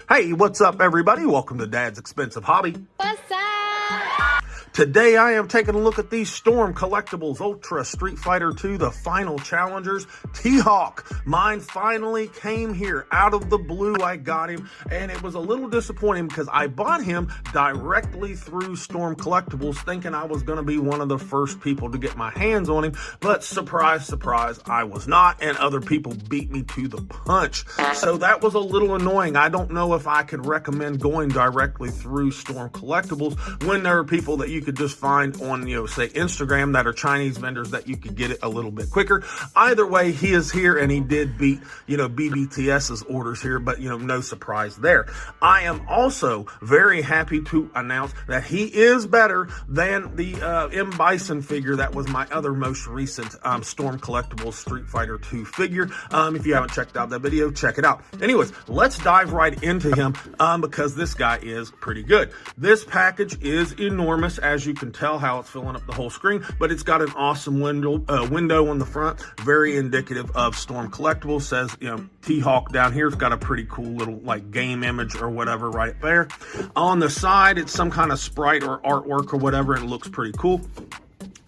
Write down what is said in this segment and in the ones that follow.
Hey, what's up, everybody? Welcome to Dad's Expensive Hobby. What's up? Today, I am taking a look at these Storm Collectibles Ultra Street Fighter 2, the final challengers. T-Hawk, mine finally came here out of the blue. I got him, and it was a little disappointing because I bought him directly through Storm Collectibles, thinking I was going to be one of the first people to get my hands on him. But surprise, surprise, I was not, and other people beat me to the punch. So that was a little annoying. I don't know if I could recommend going directly through Storm Collectibles when there are people that you could just find on, say Instagram that are Chinese vendors that you could get it a little bit quicker. Either way, he is here and he did beat, BBTS's orders here, but, no surprise there. I am also very happy to announce that he is better than the M. Bison figure that was my other most recent Storm Collectibles Street Fighter 2 figure. If you haven't checked out that video, check it out. Anyways, let's dive right into him because this guy is pretty good. This package is enormous, as you can tell how it's filling up the whole screen, but it's got an awesome window on the front, very indicative of Storm Collectibles. Says, T-Hawk down here. It's got a pretty cool little game image or whatever right there. On the side, it's some kind of sprite or artwork or whatever, and it looks pretty cool.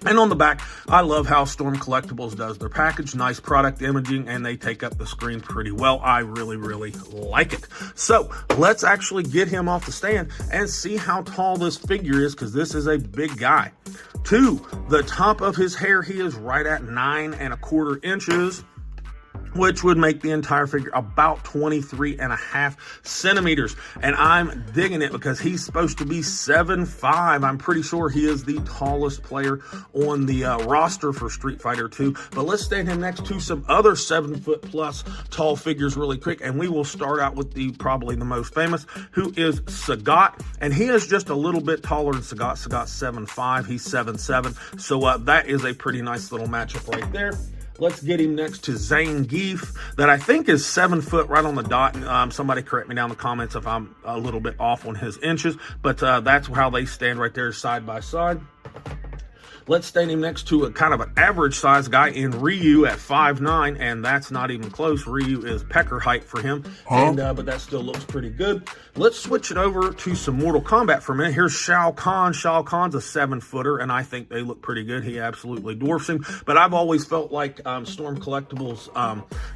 And on the back, I love how Storm Collectibles does their package. Nice product imaging, and they take up the screen pretty well. I really, really like it. So let's actually get him off the stand and see how tall this figure is, because this is a big guy. To the top of his hair, he is right at 9¼ inches, which would make the entire figure about 23.5 centimeters. And I'm digging it because he's supposed to be 7'5". I'm pretty sure he is the tallest player on the roster for Street Fighter 2. But let's stand him next to some other 7-foot-plus tall figures really quick. And we will start out with probably the most famous, who is Sagat. And he is just a little bit taller than Sagat. Sagat's 7'5". He's 7'7". So that is a pretty nice little matchup right there. Let's get him next to Zangief, that I think is 7 foot right on the dot. Somebody correct me down in the comments if I'm a little bit off on his inches, but that's how they stand right there side by side. Let's stand him next to a kind of an average size guy in Ryu at 5'9", and that's not even close. Ryu is pecker height for him, but that still looks pretty good. Let's switch it over to some Mortal Kombat for a minute. Here's Shao Kahn. Shao Kahn's a 7-footer, and I think they look pretty good. He absolutely dwarfs him, but I've always felt like Storm Collectibles,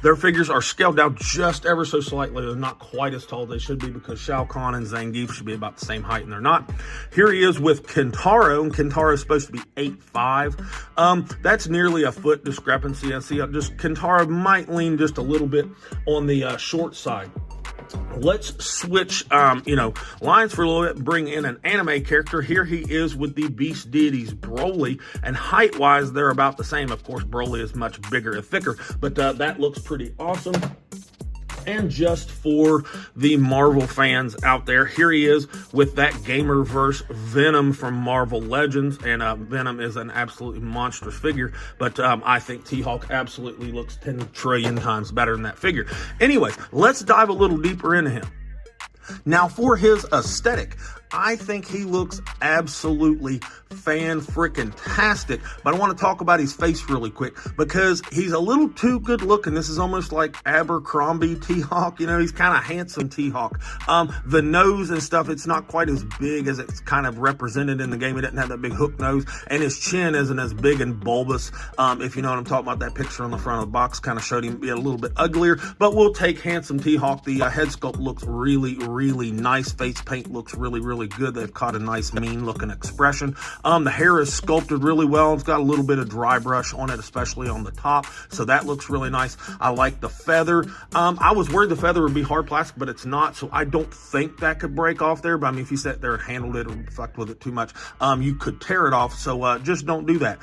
their figures are scaled down just ever so slightly. They're not quite as tall as they should be, because Shao Kahn and Zangief should be about the same height, and they're not. Here he is with Kentaro, and Kentaro is supposed to be 8'5". That's nearly a foot discrepancy. I see just Kentaro might lean just a little bit on the short side. Let's switch, lines for a little bit, bring in an anime character. Here he is with the Beast Deities, Broly, and height-wise, they're about the same. Of course, Broly is much bigger and thicker, but that looks pretty awesome. And just for the Marvel fans out there, here he is with that Gamerverse Venom from Marvel Legends. And Venom is an absolutely monstrous figure, but I think T-Hawk absolutely looks 10 trillion times better than that figure. Anyways, let's dive a little deeper into him. Now, for his aesthetic, I think he looks absolutely fan-frickin-tastic, but I want to talk about his face really quick because he's a little too good looking. This is almost like Abercrombie T-Hawk. He's kind of handsome T-Hawk. The nose and stuff, it's not quite as big as it's kind of represented in the game. He doesn't have that big hook nose, and his chin isn't as big and bulbous. If you know what I'm talking about, that picture on the front of the box kind of showed him be a little bit uglier, but we'll take handsome T-Hawk. The head sculpt looks really, really nice. Face paint looks really, really good. They've caught a nice mean looking expression. The hair is sculpted really well. It's got a little bit of dry brush on it, especially on the top, so that looks really nice. I like the feather. I was worried the feather would be hard plastic, but it's not, so I don't think that could break off there. But I mean, if you sat there and handled it or fucked with it too much, you could tear it off, so just don't do that.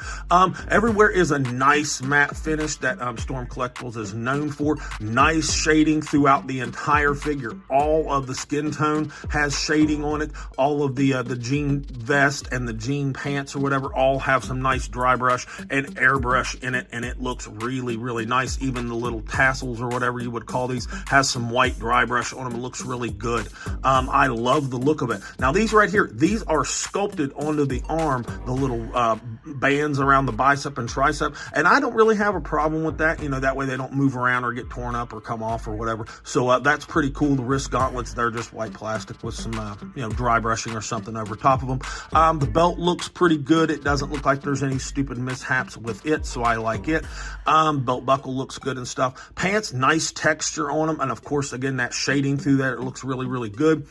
Everywhere is a nice matte finish that Storm Collectibles is known for. Nice shading throughout the entire figure. All of the skin tone has shading on it. All of the jean vest and the jean pants or whatever all have some nice dry brush and airbrush in it, and it looks really, really nice. Even the little tassels or whatever you would call these has some white dry brush on them. It looks really good. I love the look of it. Now these right here, these are sculpted onto the arm, the little bands around the bicep and tricep, and I don't really have a problem with that. You know, that way they don't move around or get torn up or come off or whatever. So that's pretty cool. The wrist gauntlets, they're just white plastic with some you know, dry brushing or something over top of them. The belt looks pretty good. It doesn't look like there's any stupid mishaps with it, so I like it. Belt buckle looks good and stuff. Pants, nice texture on them, and of course, again, that shading through there, it looks really, really good.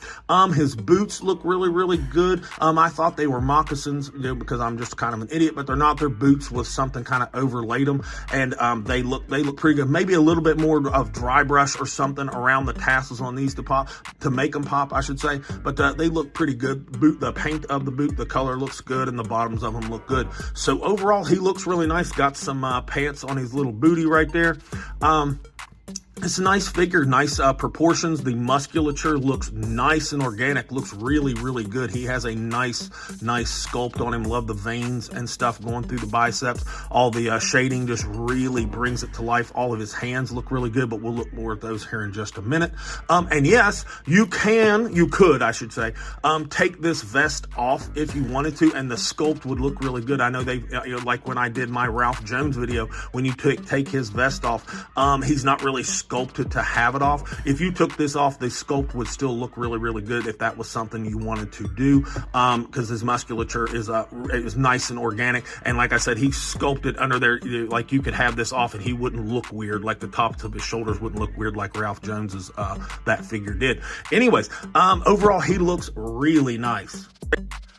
His boots look really, really good. I thought they were moccasins, you know, because I'm just kind of an idiot, but they're not. They're boots with something kind of overlaid them, and they look pretty good. Maybe a little bit more of dry brush or something around the tassels on these to make them pop, I should say, but they look pretty good. The paint of the boot, the color looks good, and the bottoms of them look good. So overall, he looks really nice. Got some pants on his little booty right there. It's a nice figure, nice proportions. The musculature looks nice and organic, looks really, really good. He has a nice sculpt on him. Love the veins and stuff going through the biceps. All the shading just really brings it to life. All of his hands look really good, but we'll look more at those here in just a minute. And yes, you could, I should say, take this vest off if you wanted to, and the sculpt would look really good. I know they, you know, like when I did my Ralph Jones video, when you take his vest off, he's not really sculpted to have it off. If you took this off, the sculpt would still look really, really good if that was something you wanted to do, because his musculature is nice and organic. And like I said, he sculpted under there, like you could have this off and he wouldn't look weird, like the tops of his shoulders wouldn't look weird like Ralph Jones's that figure did. Anyways, overall, he looks really nice.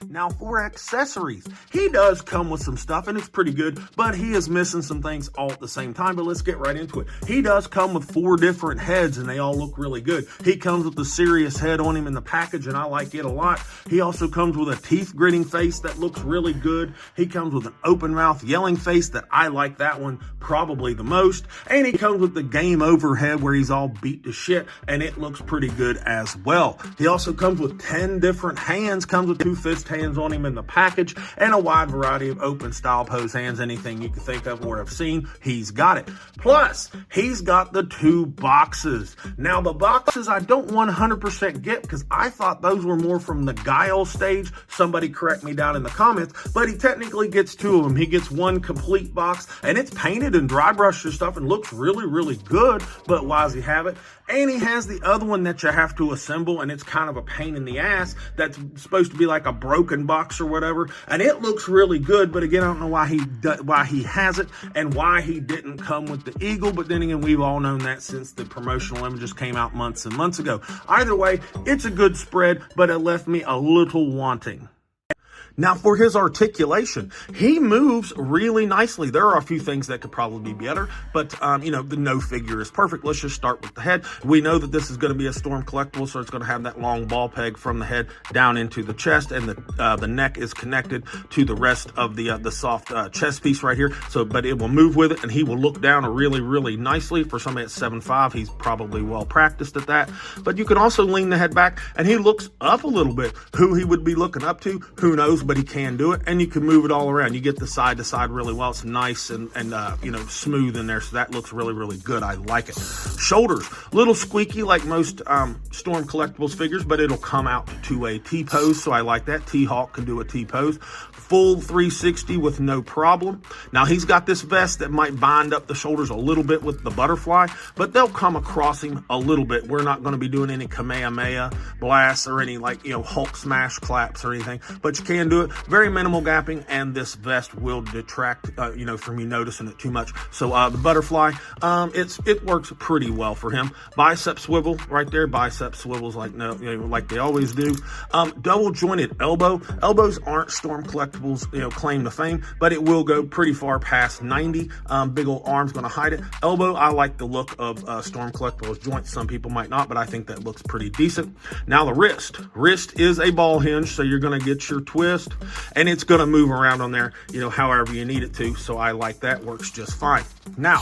Now for accessories, he does come with some stuff and it's pretty good, but he is missing some things all at the same time. But let's get right into it. He does come with 4 different heads and they all look really good. He comes with the serious head on him in the package and I like it a lot. He also comes with a teeth gritting face that looks really good. He comes with an open mouth yelling face that I like that one probably the most. And he comes with the game over head where he's all beat to shit and it looks pretty good as well. He also comes with 10 different hands, comes with 2 fist hands on him in the package, and a wide variety of open style pose hands. Anything you can think of or have seen, he's got it. Plus, he's got the 2 boxes. Now, the boxes I don't 100% get because I thought those were more from the Guile stage. Somebody correct me down in the comments, but he technically gets 2 of them. He gets 1 complete box, and it's painted and dry brushed and stuff and looks really, really good, but why does he have it? And he has the other one that you have to assemble, and it's kind of a pain in the ass. That's supposed to be like a broken box or whatever, and it looks really good. But again, I don't know why he has it and why he didn't come with the eagle. But then again, we've all known that since the promotional images came out months and months ago. Either way, it's a good spread, but it left me a little wanting. Now, for his articulation, he moves really nicely. There are a few things that could probably be better, but, you know, the no figure is perfect. Let's just start with the head. We know that this is going to be a Storm Collectible, so it's going to have that long ball peg from the head down into the chest, and the neck is connected to the rest of the soft chest piece right here. So, but it will move with it, and he will look down really, really nicely. For somebody at 7'5", he's probably well practiced at that. But you can also lean the head back, and he looks up a little bit. Who he would be looking up to, who knows? But he can do it, and you can move it all around. You get the side to side really well. It's nice and you know, smooth in there, so that looks really, really good. I like it. Shoulders, little squeaky like most Storm Collectibles figures, but it'll come out to a T-pose, so I like that. T-Hawk can do a T-pose. Full 360 with no problem. Now, he's got this vest that might bind up the shoulders a little bit with the butterfly, but they'll come across him a little bit. We're not going to be doing any Kamehameha blasts or any, like, you know, Hulk smash claps or anything, but you can do it. Very minimal gapping, and this vest will detract, you know, from you noticing it too much. So the butterfly, it works pretty well for him. Bicep swivel right there. Bicep swivels like like they always do. Double jointed elbow. Elbows aren't Storm Collectibles, you know, claim to fame, but it will go pretty far past 90. Big old arm's going to hide it. Elbow, I like the look of Storm Collectibles joints. Some people might not, but I think that looks pretty decent. Now the wrist. Wrist is a ball hinge, so you're going to get your twist, and it's going to move around on there, you know, however you need it to. So I like that. Works just fine. Now,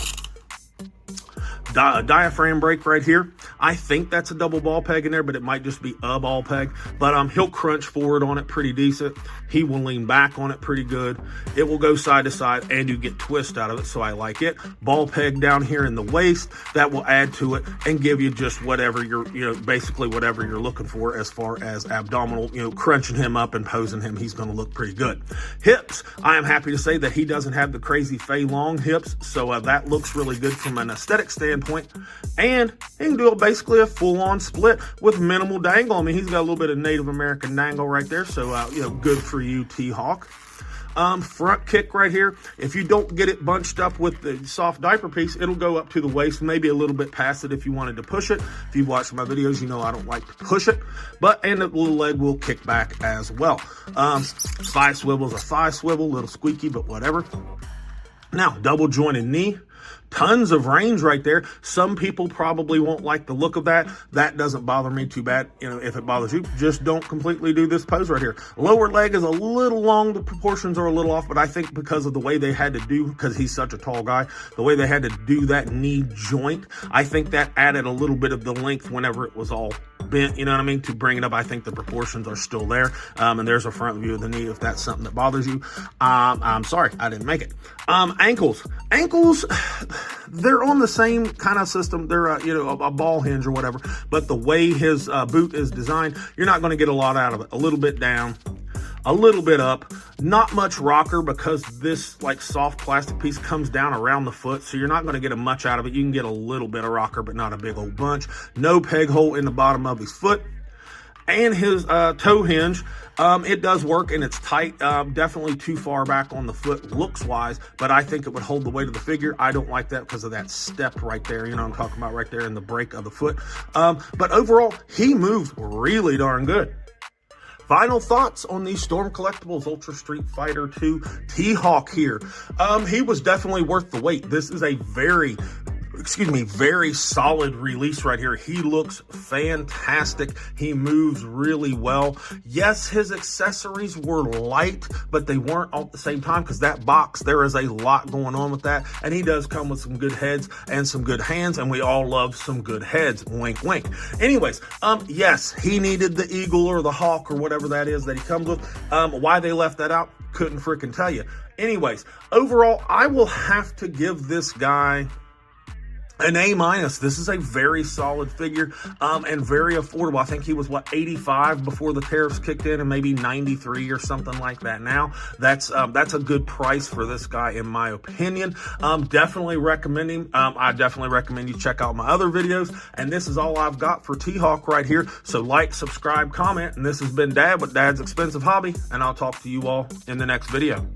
diaphragm brake right here. I think that's a double ball peg in there, but it might just be a ball peg. But he'll crunch forward on it pretty decent. He will lean back on it pretty good. It will go side to side, and you get twist out of it, so I like it. Ball peg down here in the waist, that will add to it and give you just whatever you're, basically whatever you're looking for as far as abdominal, crunching him up and posing him. He's going to look pretty good. Hips, I am happy to say that he doesn't have the crazy Fei Long hips, so that looks really good from an aesthetic standpoint. And he can do basically a full-on split with minimal dangle. I mean, he's got a little bit of Native American dangle right there, so good for you, T-Hawk. Front kick right here. If you don't get it bunched up with the soft diaper piece, it'll go up to the waist, maybe a little bit past it if you wanted to push it. If you've watched my videos, you know I don't like to push it, and the little leg will kick back as well. Thigh swivel is a thigh swivel, a little squeaky, but whatever. Now, double jointed knee. Tons of range right there. Some people probably won't like the look of that. That doesn't bother me too bad. If it bothers you, just don't completely do this pose right here. Lower leg is a little long. The proportions are a little off, but I think because of the way they had to do, because he's such a tall guy, the way they had to do that knee joint, I think that added a little bit of the length whenever it was all bent, you know what I mean, to bring it up. I think the proportions are still there. And there's a front view of the knee if that's something that bothers you. I'm sorry, I didn't make it. Ankles, they're on the same kind of system. They're, a ball hinge or whatever, but the way his boot is designed, you're not going to get a lot out of it. A little bit down, a little bit up, not much rocker because this like soft plastic piece comes down around the foot, so you're not going to get much out of it. You can get a little bit of rocker, but not a big old bunch. No peg hole in the bottom of his foot. And his toe hinge, it does work and it's tight. Definitely too far back on the foot looks wise, but I think it would hold the weight of the figure. I don't like that because of that step right there. You know what I'm talking about right there in the break of the foot. But overall, he moves really darn good. Final thoughts on the Storm Collectibles Ultra Street Fighter 2 T-Hawk here. He was definitely worth the wait. This is a very solid release right here. He looks fantastic. He moves really well. Yes, his accessories were light, but they weren't all at the same time because that box, there is a lot going on with that. And he does come with some good heads and some good hands, and we all love some good heads. Wink, wink. Anyways, yes, he needed the eagle or the hawk or whatever that is that he comes with. Why they left that out, couldn't freaking tell you. Anyways, overall, I will have to give this guy an A-. This is a very solid figure and very affordable. I think he was, $85 before the tariffs kicked in, and maybe $93 or something like that now. That's a good price for this guy, in my opinion. Definitely recommend him. I definitely recommend you check out my other videos. And this is all I've got for T-Hawk right here. So like, subscribe, comment. And this has been Dad with Dad's Expensive Hobby. And I'll talk to you all in the next video.